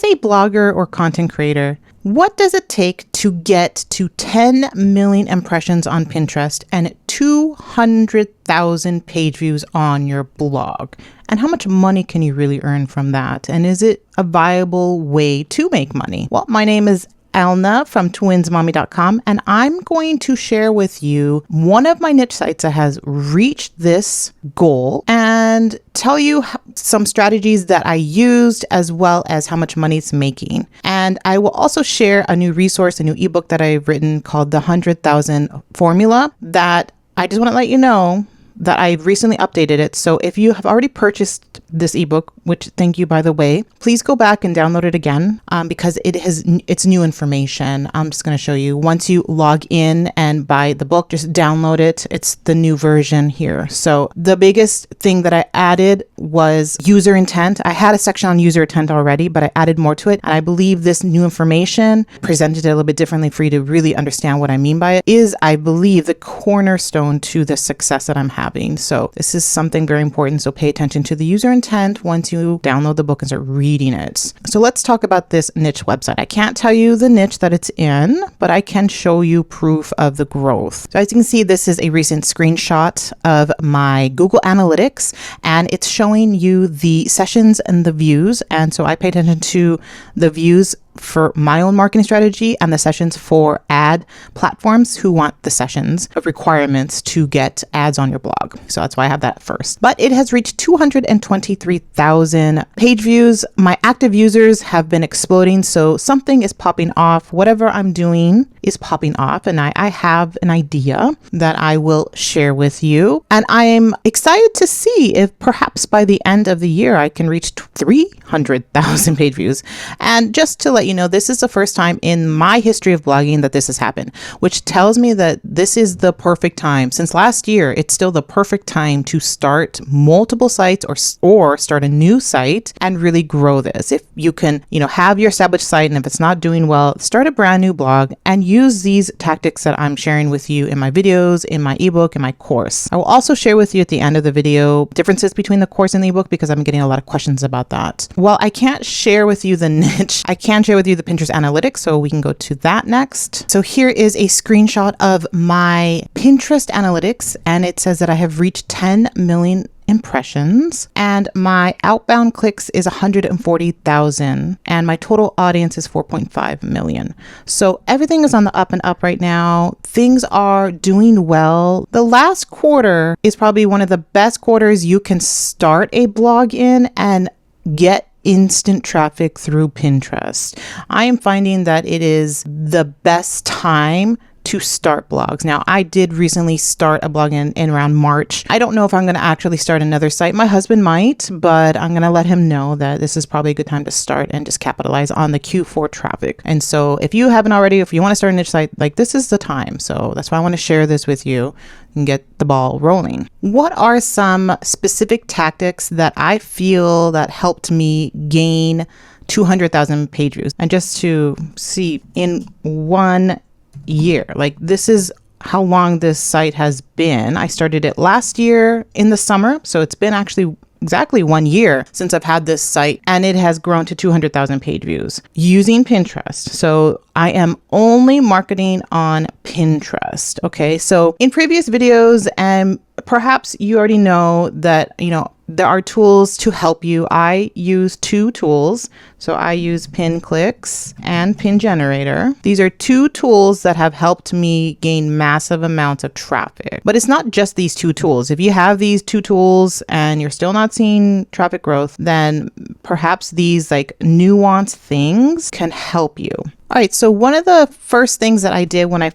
a blogger or content creator, what does it take to get to 10 million impressions on Pinterest and 200,000 page views on your blog? And how much money can you really earn from that? And is it a viable way to make money? Well, my name is Elna from twinsmommy.com, and I'm going to share with you one of my niche sites that has reached this goal and tell you some strategies that I used as well as how much money it's making. And I will also share a new resource, a new ebook that I've written called the 100,000 Formula that I just want to let you know that I've recently updated it. So if you have already purchased this ebook, which thank you by the way, please go back and download it again because it's new information. I'm just going to show you. Once you log in and buy the book, just download it. It's the new version here. So the biggest thing that I added was user intent. I had a section on user intent already, but I added more to it. And I believe this new information presented it a little bit differently for you to really understand what I mean by it is, I believe, the cornerstone to the success that I'm having. So this is something very important. So pay attention to the user intent once you download the book and start reading it. So let's talk about this niche website. I can't tell you the niche that it's in, but I can show you proof of the growth. So as you can see, this is a recent screenshot of my Google Analytics, and it's showing you the sessions and the views. And so I pay attention to the views for my own marketing strategy and the sessions for ad platforms who want the sessions of requirements to get ads on your blog. So that's why I have that first. But it has reached 223,000 page views. My active users have been exploding. So something is popping off. Whatever I'm doing is popping off. And I have an idea that I will share with you. And I'm excited to see if perhaps by the end of the year, I can reach 300,000 page views. And just to let you know, this is the first time in my history of blogging that this has happened, which tells me that this is the perfect time. Since last year, it's still the perfect time to start multiple sites or start a new site and really grow this. If you can, have your established site, and if it's not doing well, start a brand new blog and use these tactics that I'm sharing with you in my videos, in my ebook, in my course. I will also share with you at the end of the video differences between the course and the ebook because I'm getting a lot of questions about that. While I can't share with you the niche, I can share with you the Pinterest analytics, so we can go to that next. So here is a screenshot of my Pinterest analytics, and it says that I have reached 10 million impressions and my outbound clicks is 140,000 and my total audience is 4.5 million. So everything is on the up and up right now. Things are doing well. The last quarter is probably one of the best quarters you can start a blog in and get instant traffic through Pinterest. I am finding that it is the best time to start blogs. Now, I did recently start a blog in around March. I don't know if I'm going to actually start another site. My husband might, but I'm going to let him know that this is probably a good time to start and just capitalize on the Q4 traffic. And so if you haven't already, if you want to start a niche site, this is the time. So that's why I want to share this with you and get the ball rolling. What are some specific tactics that I feel that helped me gain 200,000 page views? And just to see in 1 year, this is how long this site has been. I started it last year in the summer. So it's been actually exactly 1 year since I've had this site, and it has grown to 200,000 page views using Pinterest. So I am only marketing on Pinterest. Okay. So in previous videos, and perhaps you already know that, there are tools to help you. I use 2 tools. So I use Pin Clicks and Pin Generator. These are 2 tools that have helped me gain massive amounts of traffic. But it's not just these 2 tools. If you have these 2 tools and you're still not seeing traffic growth, then perhaps these nuanced things can help you. All right. So one of the first things that I did when I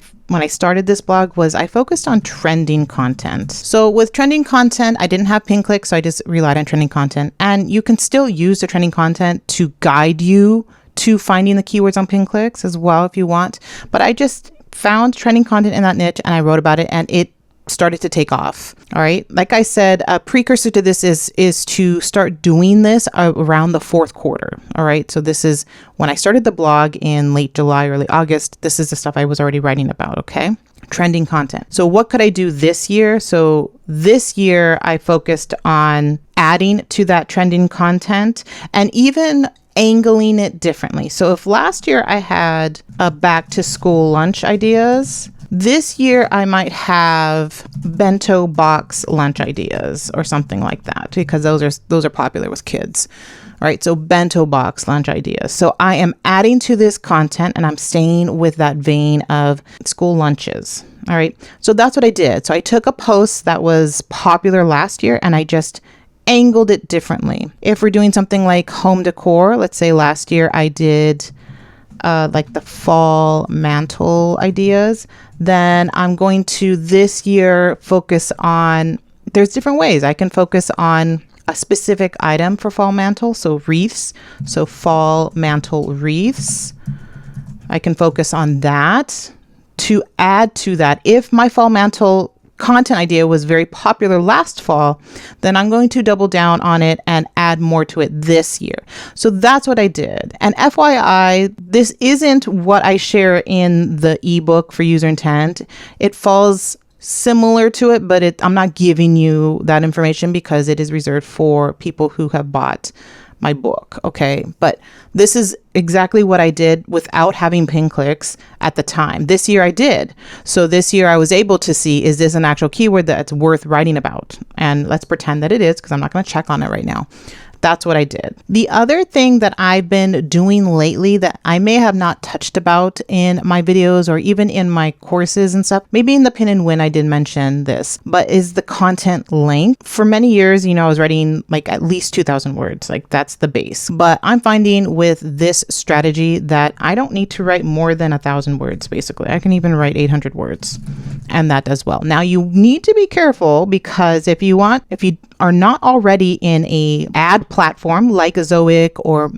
started this blog was I focused on trending content. So with trending content, I didn't have pin clicks, so I just relied on trending content. And you can still use the trending content to guide you to finding the keywords on pin clicks as well if you want. But I just found trending content in that niche and I wrote about it, and it started to take off. All right. Like I said, a precursor to this is to start doing this around the 4th quarter. All right. So this is when I started the blog in late July, early August. This is the stuff I was already writing about. Okay. Trending content. So what could I do this year? So this year I focused on adding to that trending content and even angling it differently. So if last year I had a back to school lunch ideas, this year I might have bento box lunch ideas or something like that, because those are popular with kids. All right, so bento box lunch ideas. So I am adding to this content and I'm staying with that vein of school lunches. All right, so that's what I did. So I took a post that was popular last year and I just angled it differently. If we're doing something like home decor, let's say last year I did like the fall mantle ideas, then I'm going to this year focus on, there's different ways I can focus on a specific item for fall mantle. So wreaths, so fall mantle wreaths. I can focus on that to add to that. If my fall mantle content idea was very popular last fall, then I'm going to double down on it and add more to it this year. So that's what I did. And FYI, this isn't what I share in the ebook for user intent. It falls similar to it, but I'm not giving you that information because it is reserved for people who have bought my book. Okay. But this is exactly what I did without having pin clicks at the time. This year I did. So this year I was able to see, is this an actual keyword that's worth writing about? And let's pretend that it is, because I'm not going to check on it right now. That's what I did. The other thing that I've been doing lately that I may have not touched about in my videos or even in my courses and stuff, maybe in the pin and win I did mention this, but is the content length. For many years, I was writing like at least 2,000 words, like that's the base. But I'm finding with this strategy that I don't need to write more than 1,000 words, basically. I can even write 800 words and that does well. Now you need to be careful, because if you are not already in a ad platform like a Zoic or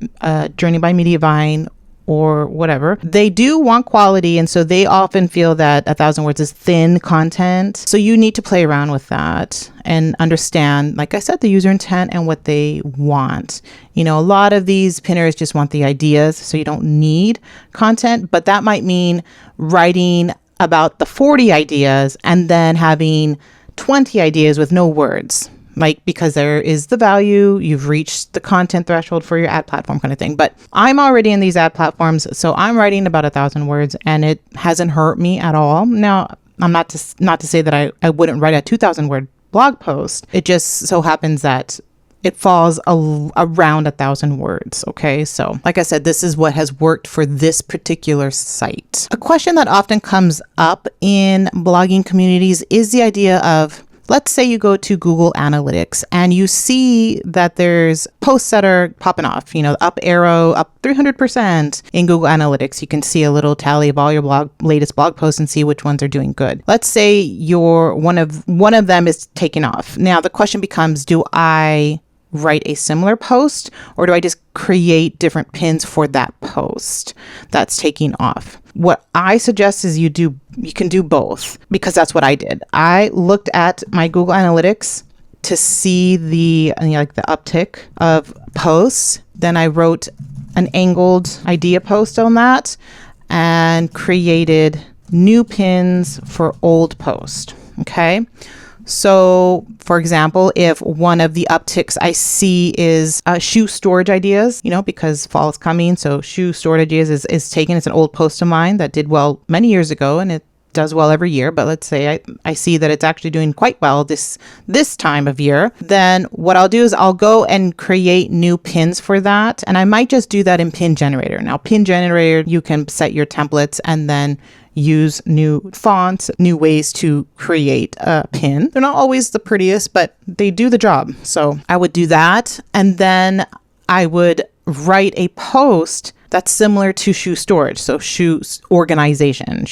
Journey by Mediavine or whatever, they do want quality. And so they often feel that 1,000 words is thin content. So you need to play around with that and understand, like I said, the user intent and what they want. A lot of these pinners just want the ideas, so you don't need content, but that might mean writing about the 40 ideas and then having 20 ideas with no words. Like, because there is the value, you've reached the content threshold for your ad platform kind of thing. But I'm already in these ad platforms, so I'm writing about 1,000 words and it hasn't hurt me at all. Now, I'm not to say that I wouldn't write a 2,000 word blog post. It just so happens that it falls around 1,000 words. Okay. So like I said, this is what has worked for this particular site. A question that often comes up in blogging communities is the idea of, let's say you go to Google Analytics and you see that there's posts that are popping off, up arrow, up 300% in Google Analytics. You can see a little tally of all your latest blog posts and see which ones are doing good. Let's say one of them is taking off. Now the question becomes, do I write a similar post, or do I just create different pins for that post that's taking off? What I suggest is you can do both, because that's what I did. I looked at my Google Analytics to see the uptick of posts. Then I wrote an angled idea post on that and created new pins for old post. Okay. So, for example, if one of the upticks I see is shoe storage ideas, because fall is coming. So shoe storage ideas is taken. It's an old post of mine that did well many years ago, and it does well every year. But let's say I see that it's actually doing quite well this time of year. Then what I'll do is I'll go and create new pins for that. And I might just do that in Pin Generator. Now, Pin Generator, you can set your templates and then use new fonts, new ways to create a pin. They're not always the prettiest, but they do the job. So I would do that. And then I would write a post that's similar to shoe storage. So shoe organization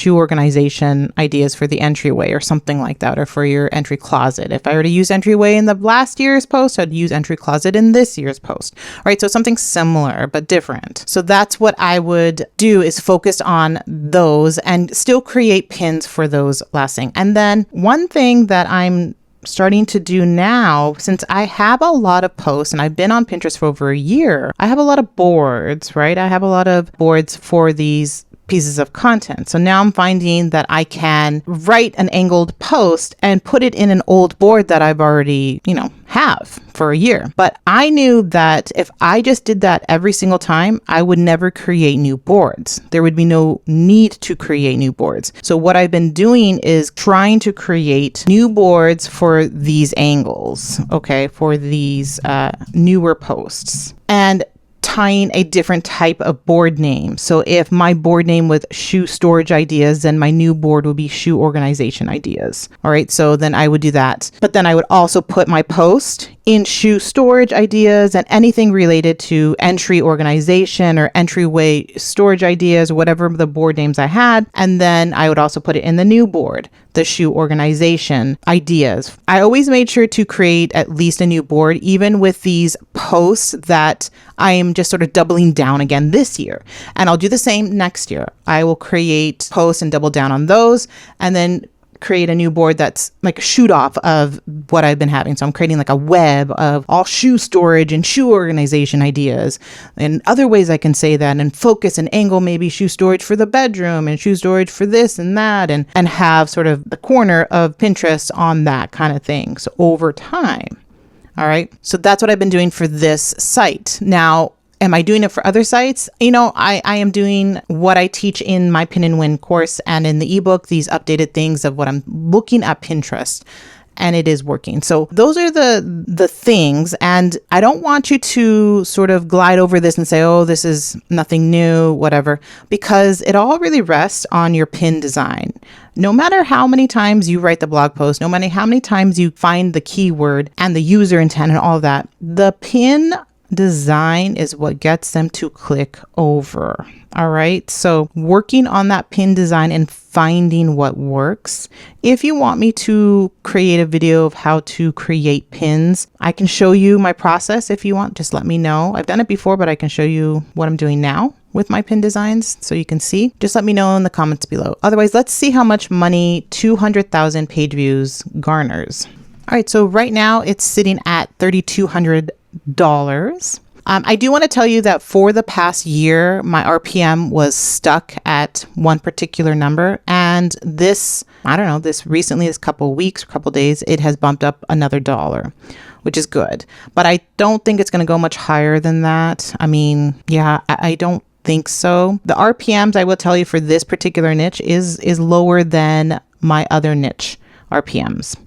ideas for the entryway or something like that, or for your entry closet. If I were to use entryway in the last year's post, I'd use entry closet in this year's post. All right. So something similar, but different. So that's what I would do, is focus on those and still create pins for those last thing. And then one thing that I'm starting to do now, since I have a lot of posts and I've been on Pinterest for over a year, I have a lot of boards, right? I have a lot of boards for these pieces of content. So now I'm finding that I can write an angled post and put it in an old board that I've already, have for a year. But I knew that if I just did that every single time, I would never create new boards. There would be no need to create new boards. So what I've been doing is trying to create new boards for these angles, okay, for these newer posts. And tying a different type of board name. So if my board name was shoe storage ideas, then my new board would be shoe organization ideas. All right. So then I would do that. But then I would also put my post in shoe storage ideas and anything related to entry organization or entryway storage ideas, or whatever the board names I had. And then I would also put it in the new board, the shoe organization ideas. I always made sure to create at least a new board, even with these posts that I am just sort of doubling down again this year. And I'll do the same next year. I will create posts and double down on those, and then create a new board that's like a shoot off of what I've been having. So I'm creating like a web of all shoe storage and shoe organization ideas and other ways I can say that, and focus and angle maybe shoe storage for the bedroom and shoe storage for this and that, and have sort of the corner of Pinterest on that kind of thing. So over time. All right. So that's what I've been doing for this site. Now, am I doing it for other sites? I am doing what I teach in my Pin and Win course and in the ebook, these updated things of what I'm looking at Pinterest, and it is working. So those are the things. And I don't want you to sort of glide over this and say, oh, this is nothing new, whatever, because it all really rests on your pin design. No matter how many times you write the blog post, no matter how many times you find the keyword and the user intent and all of that, the pin design is what gets them to click over. All right. So working on that pin design and finding what works. If you want me to create a video of how to create pins, I can show you my process. If you want, just let me know. I've done it before, but I can show you what I'm doing now with my pin designs so you can see. Just let me know in the comments below. Otherwise, let's see how much money 200,000 page views garners. All right. So right now it's sitting at $3,200. I do want to tell you that for the past year, my RPM was stuck at one particular number. And this couple weeks, couple days, it has bumped up another $1, which is good. But I don't think it's going to go much higher than that. I don't think so. The RPMs, I will tell you, for this particular niche is lower than my other niche RPMs.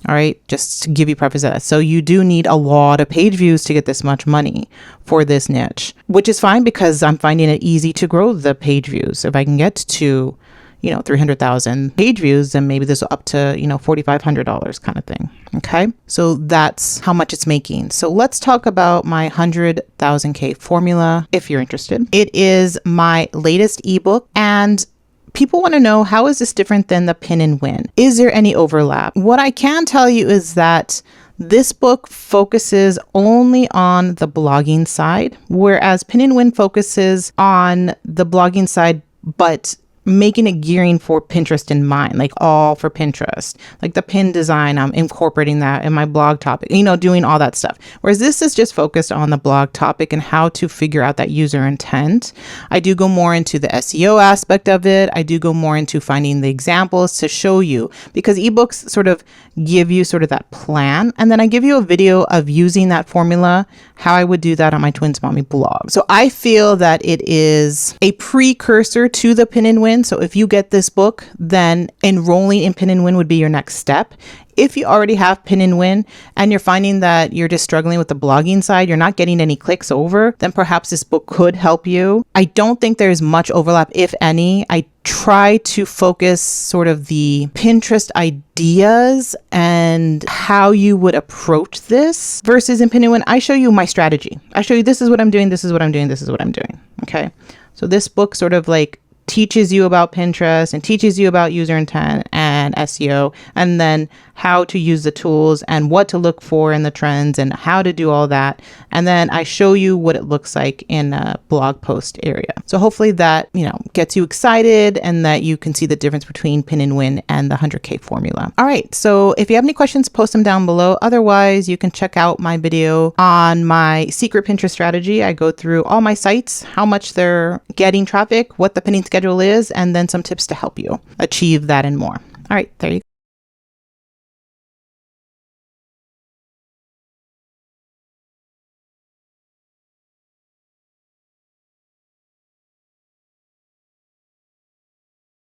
All right, just to give you preface of that. So you do need a lot of page views to get this much money for this niche, which is fine because I'm finding it easy to grow the page views. If I can get to, 300,000 page views, then maybe this will up to, $4,500 kind of thing. Okay, so that's how much it's making. So let's talk about my 100,000K formula if you're interested. It is my latest ebook, and people want to know, how is this different than the Pin and Win? Is there any overlap? What I can tell you is that this book focuses only on the blogging side, whereas Pin and Win focuses on the blogging side, but making it gearing for Pinterest in mind, like all for Pinterest, like the pin design. I'm incorporating that in my blog topic, doing all that stuff. Whereas this is just focused on the blog topic and how to figure out that user intent. I do go more into the SEO aspect of it. I do go more into finding the examples to show you, because ebooks sort of give you sort of that plan. And then I give you a video of using that formula, how I would do that on my Twins Mommy blog. So I feel that it is a precursor to the Pin and Win. So if you get this book, then enrolling in Pin and Win would be your next step. If you already have Pin and Win and you're finding that you're just struggling with the blogging side, you're not getting any clicks over, then perhaps this book could help you. I don't think there's much overlap, if any. I try to focus sort of the Pinterest ideas and how you would approach this, versus in Pin and Win, I show you my strategy. I show you, this is what I'm doing, this is what I'm doing, this is what I'm doing. Okay. So this book sort of like teaches you about Pinterest and teaches you about user intent and and SEO, and then how to use the tools and what to look for in the trends and how to do all that. And then I show you what it looks like in a blog post area. So hopefully that, gets you excited and that you can see the difference between pin and win and the 100K formula. All right. So if you have any questions, post them down below. Otherwise, you can check out my video on my secret Pinterest strategy. I go through all my sites, how much they're getting traffic, what the pinning schedule is, and then some tips to help you achieve that and more. All right. There you go.